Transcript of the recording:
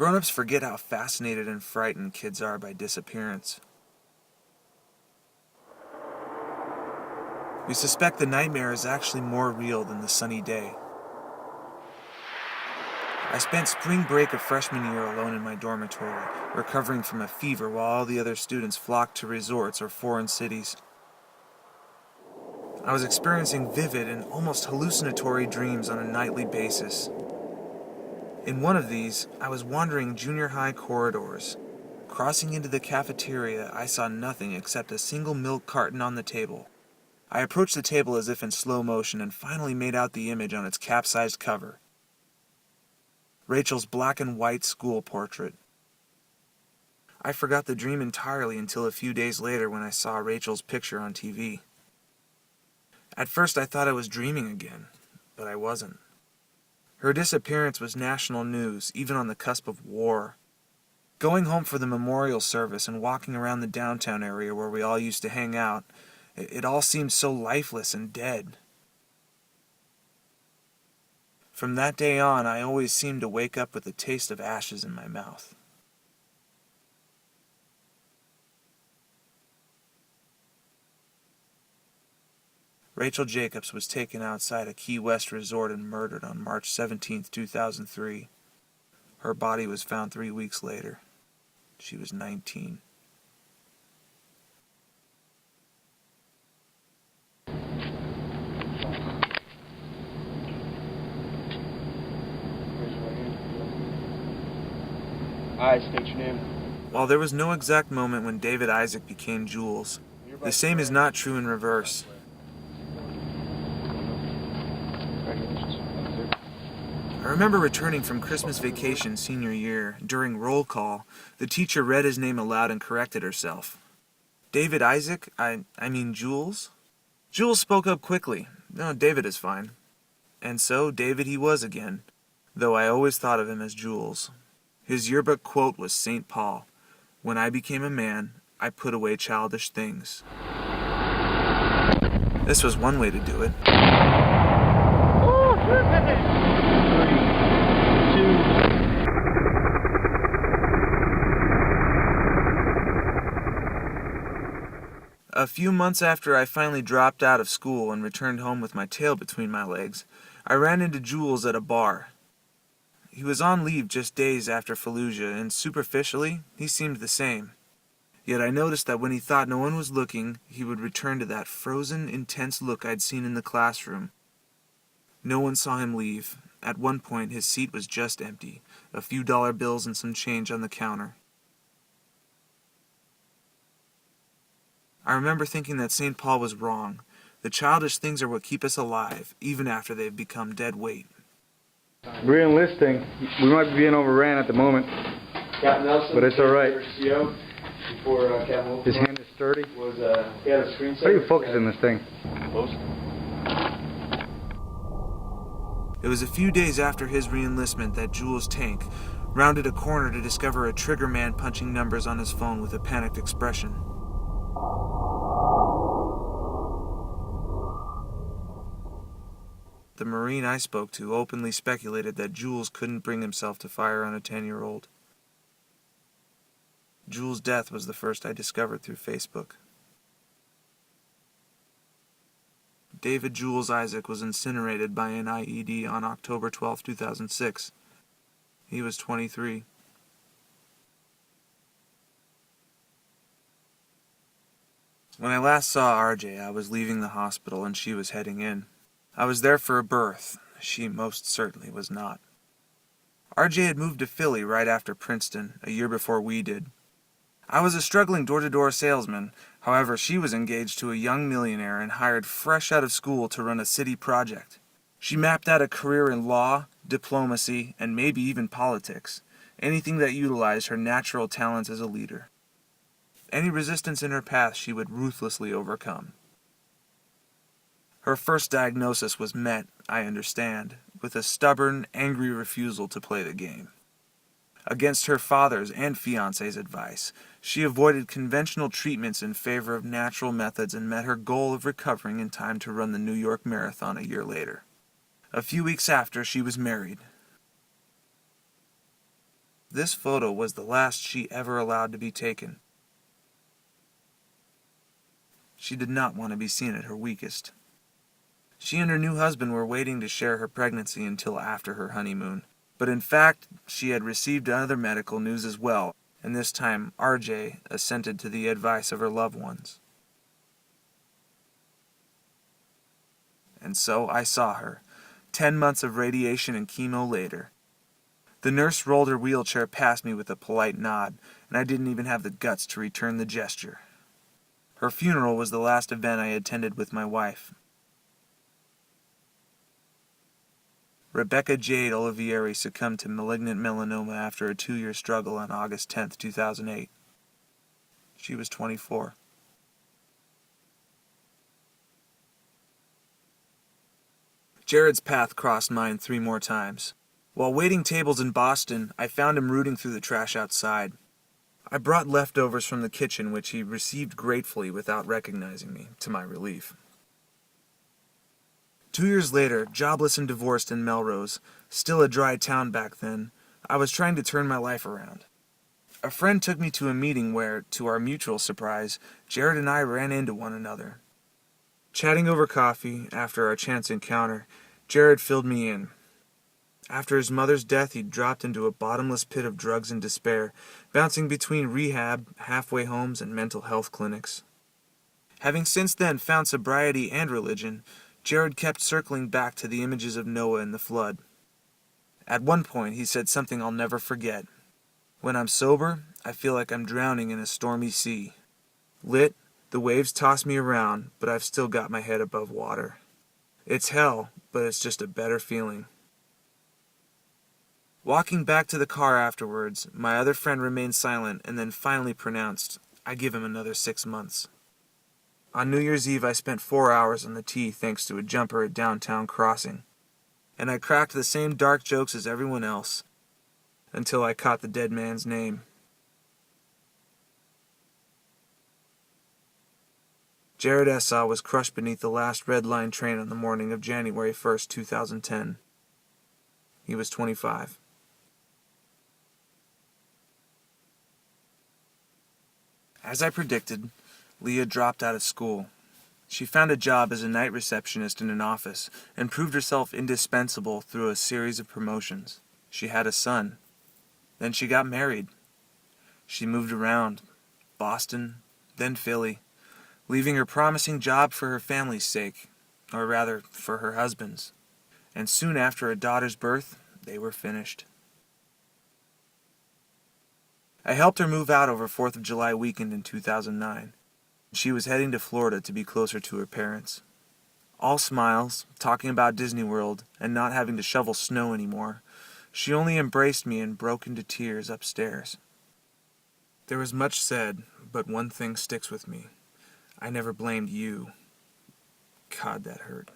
Grown-ups forget how fascinated and frightened kids are by disappearance. We suspect the nightmare is actually more real than the sunny day. I spent spring break of freshman year alone in my dormitory, recovering from a fever while all the other students flocked to resorts or foreign cities. I was experiencing vivid and almost hallucinatory dreams on a nightly basis. In one of these, I was wandering junior high corridors. Crossing into the cafeteria, I saw nothing except a single milk carton on the table. I approached the table as if in slow motion and finally made out the image on its capsized cover. Rachel's black and white school portrait. I forgot the dream entirely until a few days later when I saw Rachel's picture on TV. At first I thought I was dreaming again, but I wasn't. Her disappearance was national news, even on the cusp of war. Going home for the memorial service and walking around the downtown area where we all used to hang out, it all seemed so lifeless and dead. From that day on, I always seemed to wake up with a taste of ashes in my mouth. Rachel Jacobs was taken outside a Key West resort and murdered on March 17, 2003. Her body was found 3 weeks later. She was 19. I state your name. While there was no exact moment when David Isaac became Jules, the same is not true in reverse. I remember returning from Christmas vacation senior year. During roll call, the teacher read his name aloud and corrected herself. David Isaac? I mean Jules? Jules spoke up quickly. No, David is fine. And so David he was again, though I always thought of him as Jules. His yearbook quote was St. Paul. When I became a man, I put away childish things. This was one way to do it. A few months after I finally dropped out of school and returned home with my tail between my legs, I ran into Jules at a bar. He was on leave just days after Fallujah, and superficially, he seemed the same. Yet I noticed that when he thought no one was looking, he would return to that frozen, intense look I'd seen in the classroom. No one saw him leave. At one point, his seat was just empty, a few dollar bills and some change on the counter. I remember thinking that St. Paul was wrong. The childish things are what keep us alive, even after they've become dead weight. Re-enlisting. We might be being overran at the moment, but it's all right. His hand is sturdy. How do you focus in this thing? It was a few days after his re-enlistment that Jules' tank rounded a corner to discover a trigger man punching numbers on his phone with a panicked expression. The Marine I spoke to openly speculated that Jules couldn't bring himself to fire on a 10-year-old. Jules' death was the first I discovered through Facebook. David Jules Isaac was incinerated by an IED on October 12, 2006. He was 23. When I last saw RJ, I was leaving the hospital and she was heading in. I was there for a birth. She most certainly was not. RJ had moved to Philly right after Princeton, a year before we did. I was a struggling door-to-door salesman. However, she was engaged to a young millionaire and hired fresh out of school to run a city project. She mapped out a career in law, diplomacy, and maybe even politics, anything that utilized her natural talents as a leader. Any resistance in her path she would ruthlessly overcome. Her first diagnosis was met, I understand, with a stubborn, angry refusal to play the game. Against her father's and fiancé's advice, she avoided conventional treatments in favor of natural methods and met her goal of recovering in time to run the New York Marathon a year later. A few weeks after, she was married. This photo was the last she ever allowed to be taken. She did not want to be seen at her weakest. She and her new husband were waiting to share her pregnancy until after her honeymoon. But in fact, she had received other medical news as well, and this time RJ assented to the advice of her loved ones. And so I saw her, 10 months of radiation and chemo later. The nurse rolled her wheelchair past me with a polite nod, and I didn't even have the guts to return the gesture. Her funeral was the last event I attended with my wife. Rebecca Jade Olivieri succumbed to malignant melanoma after a 2-year struggle on August 10, 2008. She was 24. Jared's path crossed mine 3 more times. While waiting tables in Boston, I found him rooting through the trash outside. I brought leftovers from the kitchen, which he received gratefully without recognizing me, to my relief. 2 years later, jobless and divorced in Melrose, still a dry town back then, I was trying to turn my life around. A friend took me to a meeting where, to our mutual surprise, Jared and I ran into one another. Chatting over coffee, after our chance encounter, Jared filled me in. After his mother's death, he'd dropped into a bottomless pit of drugs and despair, bouncing between rehab, halfway homes, and mental health clinics. Having since then found sobriety and religion, Jared kept circling back to the images of Noah and the flood. At one point, he said something I'll never forget. "When I'm sober, I feel like I'm drowning in a stormy sea. Lit, the waves toss me around, but I've still got my head above water. It's hell, but it's just a better feeling." Walking back to the car afterwards, my other friend remained silent and then finally pronounced, "I give him another 6 months." On New Year's Eve, I spent 4 hours on the T thanks to a jumper at Downtown Crossing, and I cracked the same dark jokes as everyone else, until I caught the dead man's name. Jared Essa was crushed beneath the last Red Line train on the morning of January 1st, 2010. He was 25. As I predicted, Leah dropped out of school. She found a job as a night receptionist in an office and proved herself indispensable through a series of promotions. She had a son. Then she got married. She moved around, Boston, then Philly, leaving her promising job for her family's sake, or rather, for her husband's. And soon after a daughter's birth, they were finished. I helped her move out over 4th of July weekend in 2009. She was heading to Florida to be closer to her parents. All smiles, talking about Disney World, and not having to shovel snow anymore, she only embraced me and broke into tears upstairs. There was much said, but one thing sticks with me. I never blamed you. God, that hurt.